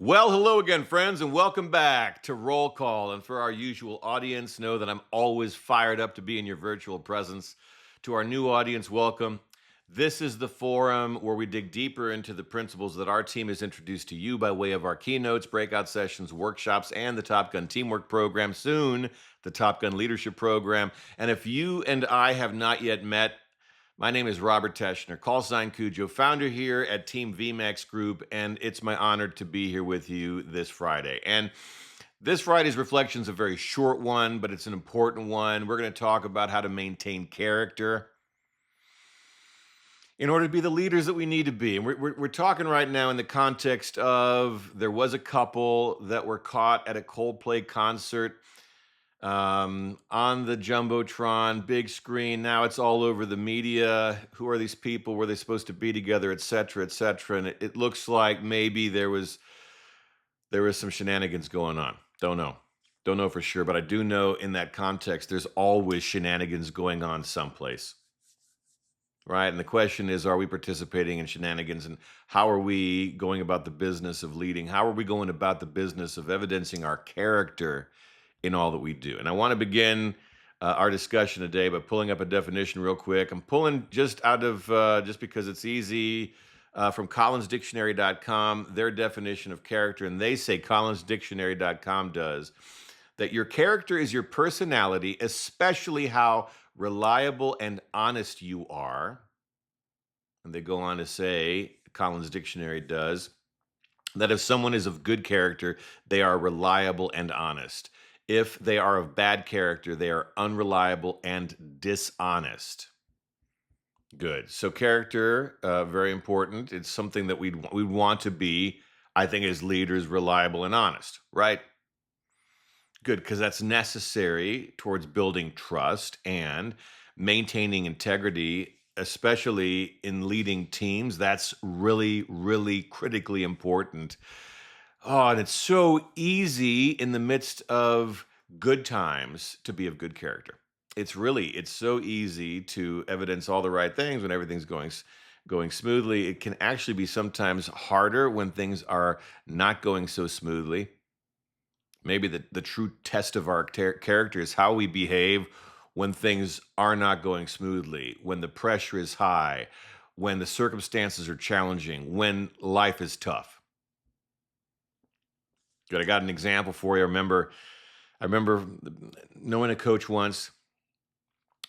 Well, hello again, friends, and welcome back to Roll Call. And for our usual audience, know that I'm always fired up to be in your virtual presence. To our new audience, welcome. This is the forum where we dig deeper into the principles that our team has introduced to you by way of our keynotes, breakout sessions, workshops, and the Top Gun Teamwork Program, soon the Top Gun Leadership Program. And if you and I have not yet met, my name is Robert Teschner, call sign Cujo, founder here at Team VMAX Group, and it's my honor to be here with you this Friday. And this Friday's reflection is a very short one, but it's an important one. We're going to talk about how to maintain character in order to be the leaders that we need to be. And we're talking right now in the context of there was a couple that were caught at a Coldplay concert on the Jumbotron, big screen. Now it's all over the media. Who are these people? Were they supposed to be together, et cetera, et cetera? And it looks like maybe there was some shenanigans going on. Don't know for sure, but I do know in that context, there's always shenanigans going on someplace. Right. And the question is, are we participating in shenanigans, and how are we going about the business of leading? How are we going about the business of evidencing our character in all that we do? And I want to begin our discussion today by pulling up a definition real quick. I'm pulling just out of just because it's easy from collinsdictionary.com, their definition of character. And they say, collinsdictionary.com does, that your character is your personality, especially how reliable and honest you are. And they go on to say, Collins Dictionary does, that if someone is of good character, they are reliable and honest. If they are of bad character, they are unreliable and dishonest. Good. So character, very important. It's something that we want to be, I think, as leaders, reliable and honest, right? Good, because that's necessary towards building trust and maintaining integrity, especially in leading teams. That's really, really critically important. Oh, and it's so easy in the midst of good times to be of good character. It's so easy to evidence all the right things when everything's going smoothly. It can actually be sometimes harder when things are not going so smoothly. Maybe the true test of our character is how we behave when things are not going smoothly, when the pressure is high, when the circumstances are challenging, when life is tough. Good. I got an example for you. I remember knowing a coach once.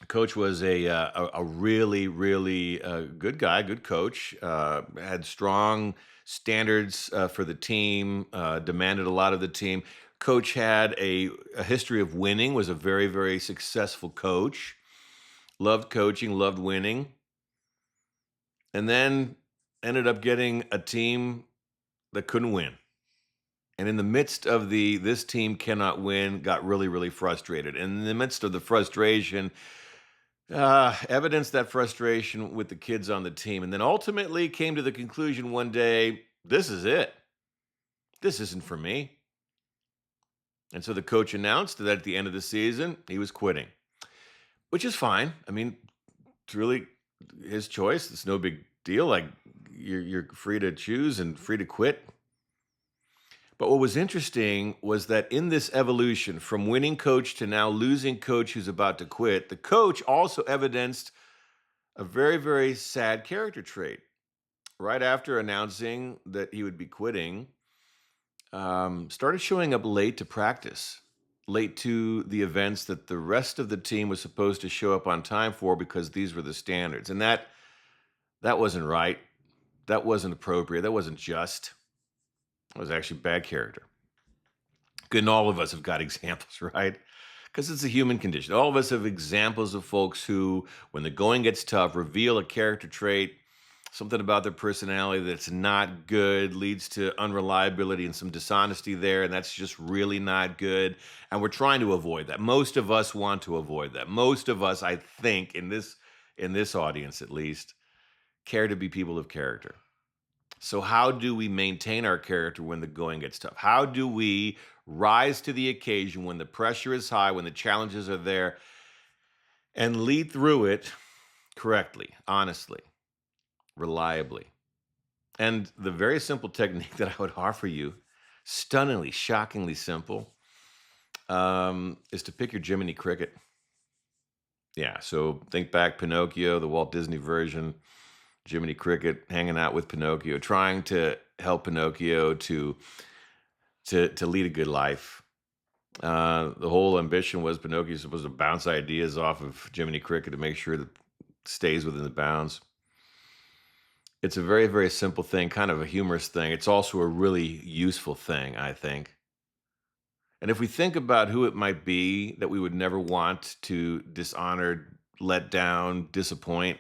Coach was a really, really good guy, good coach. Had strong standards for the team. Demanded a lot of the team. Coach had a history of winning. Was a very, very successful coach. Loved coaching. Loved winning. And then ended up getting a team that couldn't win. And in the midst of this team cannot win, got really, really frustrated. And in the midst of the frustration, evidenced that frustration with the kids on the team, and then ultimately came to the conclusion one day, this is it. This isn't for me. And so the coach announced that at the end of the season, he was quitting, which is fine. I mean, it's really his choice. It's no big deal. Like you're free to choose and free to quit. But what was interesting was that in this evolution from winning coach to now losing coach who's about to quit, the coach also evidenced a very, very sad character trait. Right after announcing that he would be quitting, started showing up late to practice, late to the events that the rest of the team was supposed to show up on time for because these were the standards. And that wasn't right. That wasn't appropriate. That wasn't just. It was actually bad character. Good, and all of us have got examples, right? Because it's a human condition. All of us have examples of folks who, when the going gets tough, reveal a character trait, something about their personality that's not good, leads to unreliability and some dishonesty there, and that's just really not good. And we're trying to avoid that. Most of us want to avoid that. Most of us, I think, in this audience at least, care to be people of character. So how do we maintain our character when the going gets tough? How do we rise to the occasion when the pressure is high, when the challenges are there, and lead through it correctly, honestly, reliably? And the very simple technique that I would offer you stunningly, shockingly simple, is to pick your Jiminy Cricket. Yeah, so think back Pinocchio, the Walt Disney version, Jiminy Cricket hanging out with Pinocchio, trying to help Pinocchio to lead a good life. The whole ambition was Pinocchio supposed to bounce ideas off of Jiminy Cricket to make sure that stays within the bounds. It's a very, very simple thing, kind of a humorous thing. It's also a really useful thing, I think. And if we think about who it might be that we would never want to dishonor, let down, disappoint,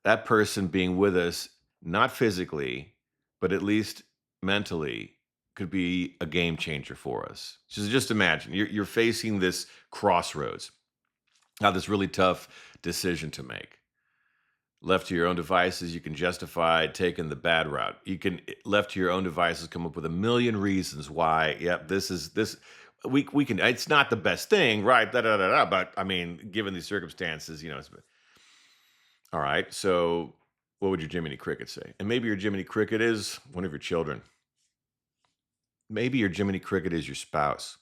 that person being with us, not physically, but at least mentally, could be a game changer for us. Just imagine you're facing this crossroads, now this really tough decision to make. Left to your own devices, you can justify taking the bad route. You can left to your own devices come up with a million reasons why. Yep, this is this. We can. It's not the best thing, right? Da da da da. But I mean, given these circumstances, it's all right. So, what would your Jiminy Cricket say? And maybe your Jiminy Cricket is one of your children. Maybe your Jiminy Cricket is your spouse.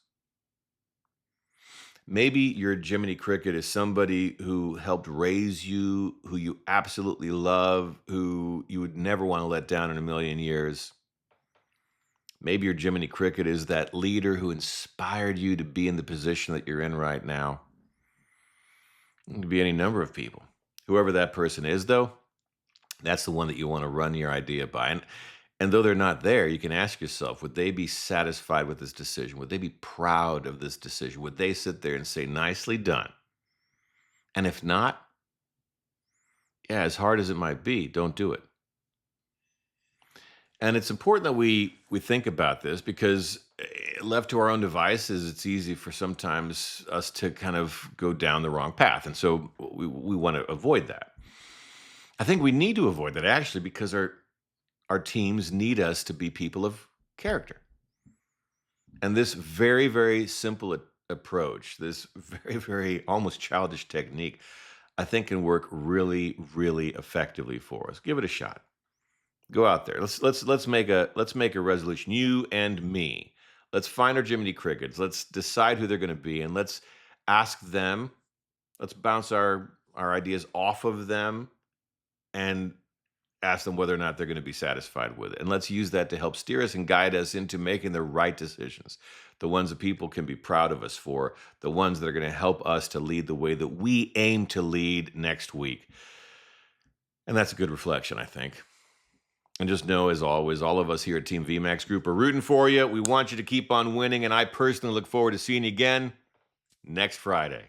Maybe your Jiminy Cricket is somebody who helped raise you, who you absolutely love, who you would never want to let down in a million years. Maybe your Jiminy Cricket is that leader who inspired you to be in the position that you're in right now. It could be any number of people. Whoever that person is, though, that's the one that you want to run your idea by. And though they're not there, you can ask yourself, would they be satisfied with this decision? Would they be proud of this decision? Would they sit there and say, nicely done? And if not, yeah, as hard as it might be, don't do it. And it's important that we think about this because left to our own devices, it's easy for sometimes us to kind of go down the wrong path. And so we want to avoid that. I think we need to avoid that actually because our teams need us to be people of character. And this very, very simple approach, this very, very almost childish technique, I think can work really, really effectively for us. Give it a shot. Go out there. Let's make a resolution. You and me. Let's find our Jiminy Crickets. Let's decide who they're going to be, and let's ask them. Let's bounce our ideas off of them, and ask them whether or not they're going to be satisfied with it. And let's use that to help steer us and guide us into making the right decisions, the ones that people can be proud of us for, the ones that are going to help us to lead the way that we aim to lead next week. And that's a good reflection, I think. And just know, as always, all of us here at Team VMAX Group are rooting for you. We want you to keep on winning, and I personally look forward to seeing you again next Friday.